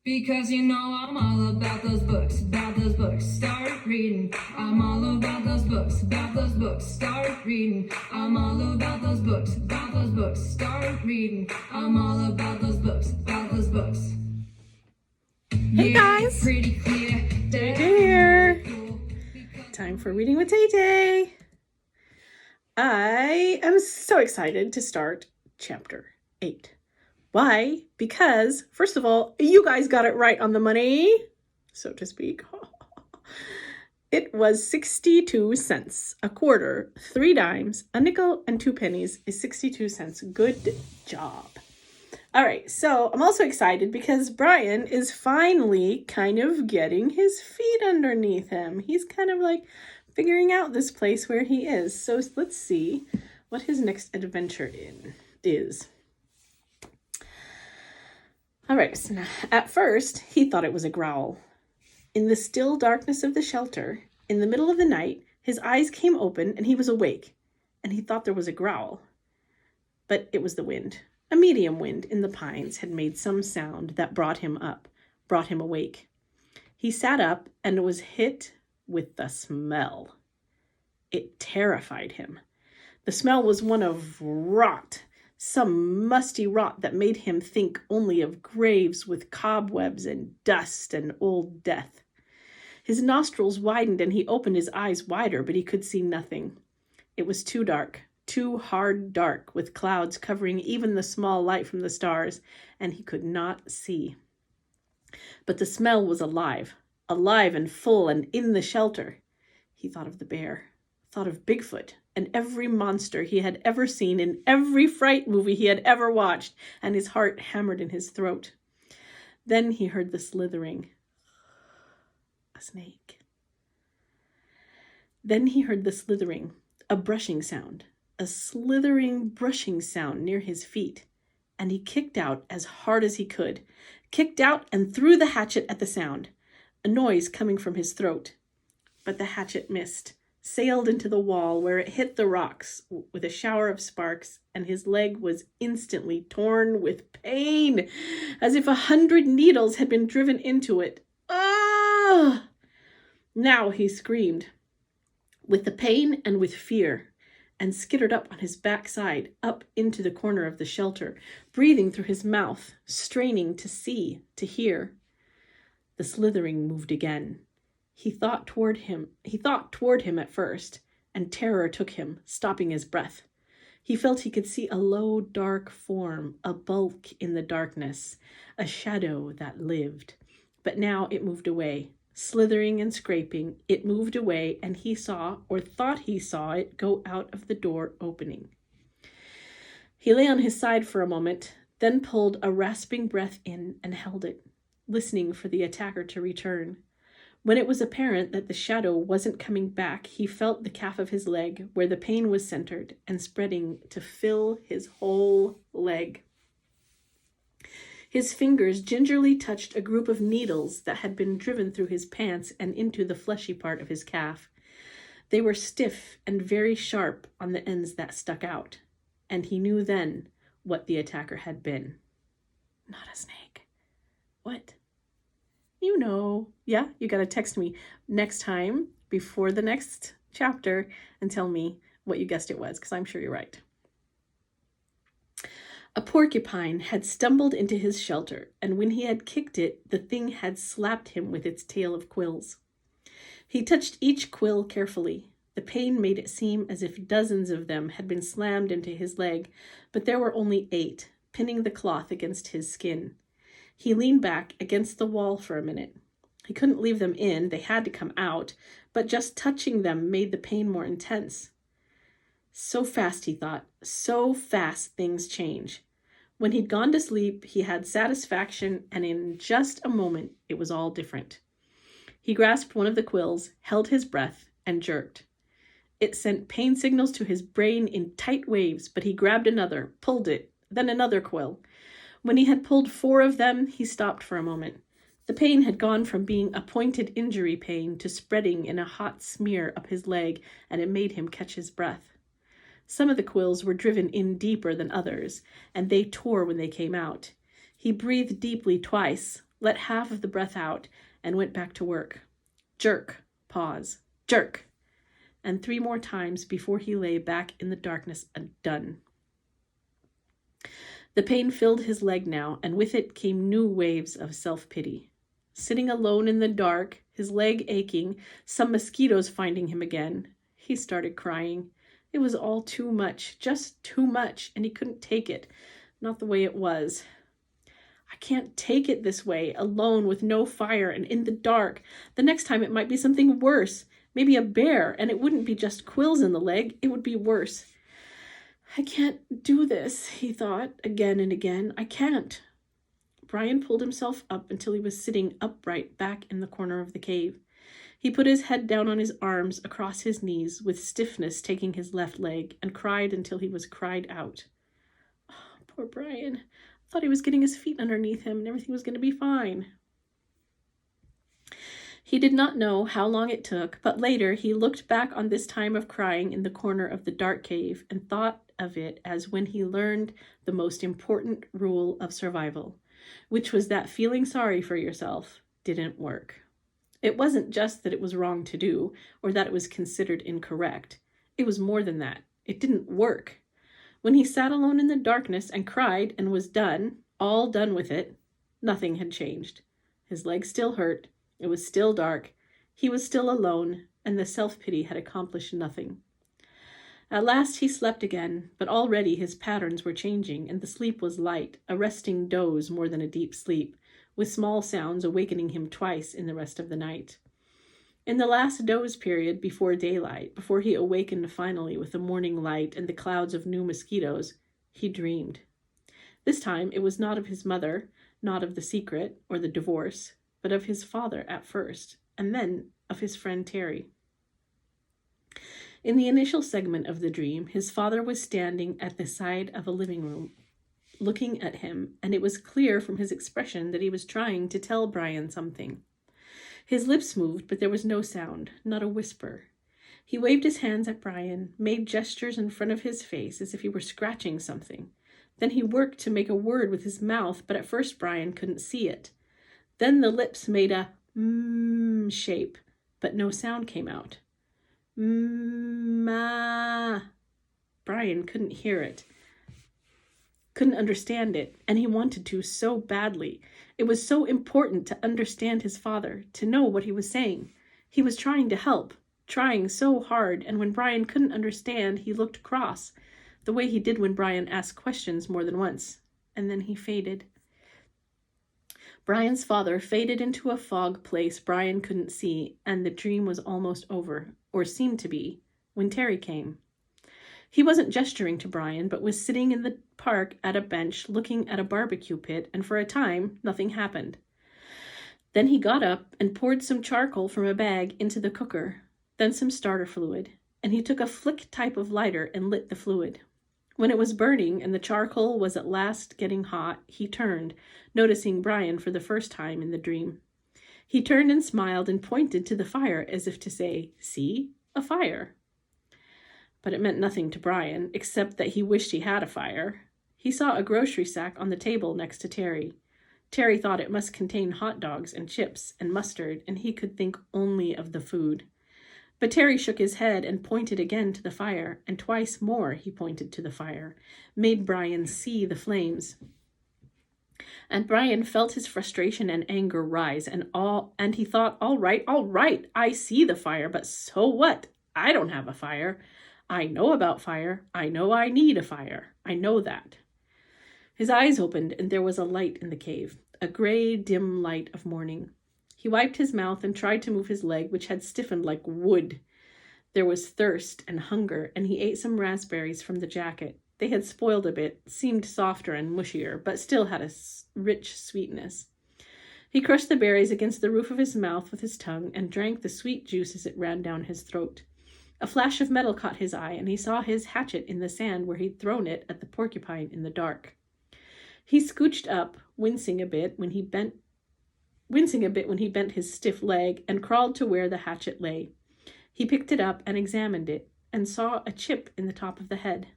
Because you know I'm all about those books, start reading. I'm all about those books, start reading. I'm all about those books, start reading. I'm all about those books. Hey guys, Pretty clear. Tay here. Time for Reading with Tay Tay. I am so excited to start chapter 8. Why? Because, first of all, you guys got it right on the money, so to speak. It was 62 cents, a quarter, 3 dimes, a nickel, and 2 pennies is 62 cents. Good job. All right, so I'm also excited because Brian is finally kind of getting his feet underneath him. He's kind of like figuring out this place where he is. So let's see what his next adventure is. All right, so now, at first, he thought it was a growl. In the still darkness of the shelter, in the middle of the night, his eyes came open and he was awake, and he thought there was a growl. But it was the wind. A medium wind in the pines had made some sound that brought him awake. He sat up and was hit with the smell. It terrified him. The smell was one of rot, some musty rot that made him think only of graves with cobwebs and dust and old death. His nostrils widened and he opened his eyes wider, but he could see nothing. It was too dark. Too hard dark, with clouds covering even the small light from the stars, and he could not see. But the smell was alive and full and in the shelter. He thought of the bear, thought of Bigfoot, and every monster he had ever seen in every fright movie he had ever watched, and his heart hammered in his throat. Then he heard the slithering. A snake. Then he heard the slithering, a brushing sound. A slithering, brushing sound near his feet, and he kicked out as hard as he could, kicked out and threw the hatchet at the sound, a noise coming from his throat. But the hatchet missed, sailed into the wall where it hit the rocks with a shower of sparks, and his leg was instantly torn with pain, as if 100 needles had been driven into it. Ah! Now he screamed, with the pain and with fear, and skittered up on his backside, up into the corner of the shelter, breathing through his mouth, straining to see, to hear. The slithering moved again. He thought toward him at first, and terror took him, stopping his breath. He felt he could see a low, dark form, a bulk in the darkness, a shadow that lived. But now it moved away. Slithering and scraping, it moved away, and he saw, or thought he saw, it go out of the door opening. He lay on his side for a moment, then pulled a rasping breath in and held it, listening for the attacker to return. When it was apparent that the shadow wasn't coming back, he felt the calf of his leg, where the pain was centered and spreading to fill his whole leg. His fingers gingerly touched a group of needles that had been driven through his pants and into the fleshy part of his calf. They were stiff and very sharp on the ends that stuck out, and he knew then what the attacker had been. Not a snake. What? You know. Yeah, you gotta text me next time before the next chapter and tell me what you guessed it was, because I'm sure you're right. A porcupine had stumbled into his shelter, and when he had kicked it, the thing had slapped him with its tail of quills. He touched each quill carefully. The pain made it seem as if dozens of them had been slammed into his leg, but there were only 8, pinning the cloth against his skin. He leaned back against the wall for a minute. He couldn't leave them in, they had to come out, but just touching them made the pain more intense. So fast, he thought, so fast things change. When he'd gone to sleep, he had satisfaction, and in just a moment, it was all different. He grasped one of the quills, held his breath, and jerked. It sent pain signals to his brain in tight waves, but he grabbed another, pulled it, then another quill. When he had pulled 4 of them, he stopped for a moment. The pain had gone from being a pointed injury pain to spreading in a hot smear up his leg, and it made him catch his breath. Some of the quills were driven in deeper than others, and they tore when they came out. He breathed deeply twice, let half of the breath out, and went back to work. Jerk, pause, jerk, and 3 more times before he lay back in the darkness and done. The pain filled his leg now, and with it came new waves of self-pity. Sitting alone in the dark, his leg aching, some mosquitoes finding him again, he started crying. It was all too much, just too much, and he couldn't take it, not the way it was. I can't take it this way, alone with no fire and in the dark. The next time it might be something worse, maybe a bear, and it wouldn't be just quills in the leg, it would be worse. I can't do this, he thought again and again. I can't. Brian pulled himself up until he was sitting upright back in the corner of the cave. He put his head down on his arms across his knees, with stiffness taking his left leg, and cried until he was cried out. Oh, poor Brian. I thought he was getting his feet underneath him and everything was going to be fine. He did not know how long it took, but later he looked back on this time of crying in the corner of the dark cave and thought of it as when he learned the most important rule of survival, which was that feeling sorry for yourself didn't work. It wasn't just that it was wrong to do or that it was considered incorrect. It was more than that. It didn't work. When he sat alone in the darkness and cried and was done, all done with it, nothing had changed. His leg still hurt. It was still dark. He was still alone, and the self-pity had accomplished nothing. At last he slept again, but already his patterns were changing, and the sleep was light, a resting doze more than a deep sleep, with small sounds awakening him twice in the rest of the night. In the last doze period before daylight, before he awakened finally with the morning light and the clouds of new mosquitoes, he dreamed. This time it was not of his mother, not of the secret or the divorce, but of his father at first, and then of his friend Terry. In the initial segment of the dream, his father was standing at the side of a living room, looking at him, and it was clear from his expression that he was trying to tell Brian something. His lips moved, but there was no sound, not a whisper. He waved his hands at Brian, made gestures in front of his face as if he were scratching something. Then he worked to make a word with his mouth, but at first Brian couldn't see it. Then the lips made a shape, but no sound came out. Ma. Brian couldn't hear it, couldn't understand it, and he wanted to so badly. It was so important to understand his father, to know what he was saying. He was trying to help, trying so hard, and when Brian couldn't understand, he looked cross, the way he did when Brian asked questions more than once, and then he faded. Brian's father faded into a fog place Brian couldn't see, and the dream was almost over, or seemed to be, when Terry came. He wasn't gesturing to Brian, but was sitting in the park at a bench looking at a barbecue pit, and for a time, nothing happened. Then he got up and poured some charcoal from a bag into the cooker, then some starter fluid, and he took a flick type of lighter and lit the fluid. When it was burning and the charcoal was at last getting hot, he turned, noticing Brian for the first time in the dream. He turned and smiled and pointed to the fire as if to say, "See, a fire." But it meant nothing to Brian, except that he wished he had a fire. He saw a grocery sack on the table next to Terry. Terry thought it must contain hot dogs and chips and mustard, and he could think only of the food. But Terry shook his head and pointed again to the fire, and twice more he pointed to the fire, made Brian see the flames. And Brian felt his frustration and anger rise, and he thought, all right, I see the fire, but so what? I don't have a fire. I know about fire. I know I need a fire. I know that. His eyes opened, and there was a light in the cave, a gray, dim light of morning. He wiped his mouth and tried to move his leg, which had stiffened like wood. There was thirst and hunger, and he ate some raspberries from the jacket. They had spoiled a bit, seemed softer and mushier, but still had a rich sweetness. He crushed the berries against the roof of his mouth with his tongue and drank the sweet juice as it ran down his throat. A flash of metal caught his eye, and he saw his hatchet in the sand where he'd thrown it at the porcupine in the dark. He scooched up, wincing a bit when he bent his stiff leg, and crawled to where the hatchet lay. He picked it up and examined it, and saw a chip in the top of the head.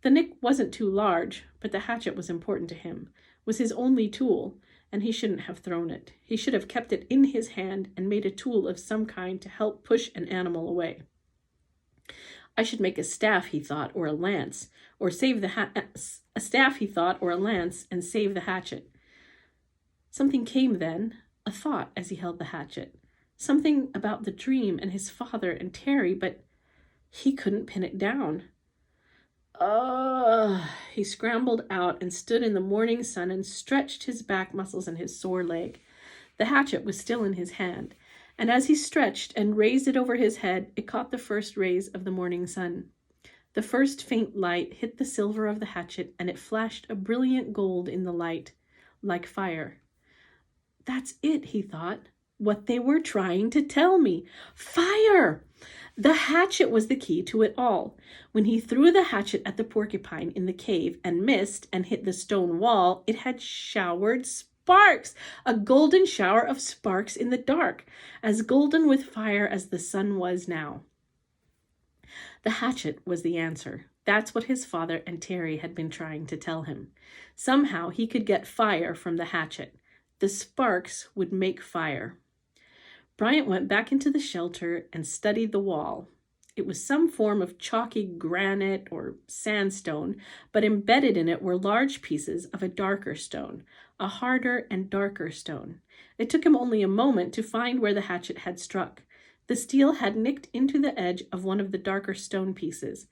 The nick wasn't too large, but the hatchet was important to him, was his only tool, and he shouldn't have thrown it. He should have kept it in his hand and made a tool of some kind to help push an animal away. I should make a staff, he thought, or a lance, or save a staff, he thought, or a lance, and save the hatchet. Something came then, a thought as he held the hatchet. Something about the dream and his father and Terry, but he couldn't pin it down. He scrambled out and stood in the morning sun and stretched his back muscles and his sore leg. The hatchet was still in his hand, and as he stretched and raised it over his head, it caught the first rays of the morning sun. The first faint light hit the silver of the hatchet, and it flashed a brilliant gold in the light, like fire. That's it, he thought. What they were trying to tell me. Fire! The hatchet was the key to it all. When he threw the hatchet at the porcupine in the cave and missed and hit the stone wall, it had showered sparks, a golden shower of sparks in the dark, as golden with fire as the sun was now. The hatchet was the answer. That's what his father and Terry had been trying to tell him. Somehow he could get fire from the hatchet. The sparks would make fire. Bryant went back into the shelter and studied the wall. It was some form of chalky granite or sandstone, but embedded in it were large pieces of a darker stone, a harder and darker stone. It took him only a moment to find where the hatchet had struck. The steel had nicked into the edge of one of the darker stone pieces.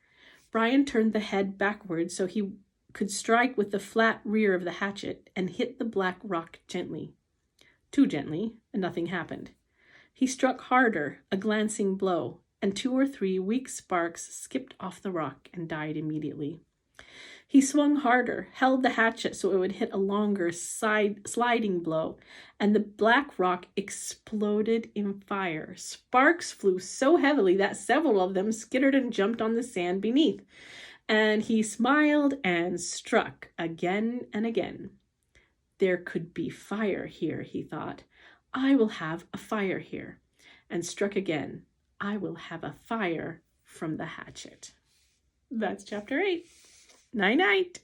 Bryant turned the head backward so he could strike with the flat rear of the hatchet and hit the black rock gently. Too gently, and nothing happened. He struck harder, a glancing blow, and 2 or 3 weak sparks skipped off the rock and died immediately. He swung harder, held the hatchet so it would hit a longer sliding blow, and the black rock exploded in fire. Sparks flew so heavily that several of them skittered and jumped on the sand beneath, and he smiled and struck again and again. There could be fire here, he thought. I will have a fire here, and struck again. I will have a fire from the hatchet. That's chapter 8. Night-night.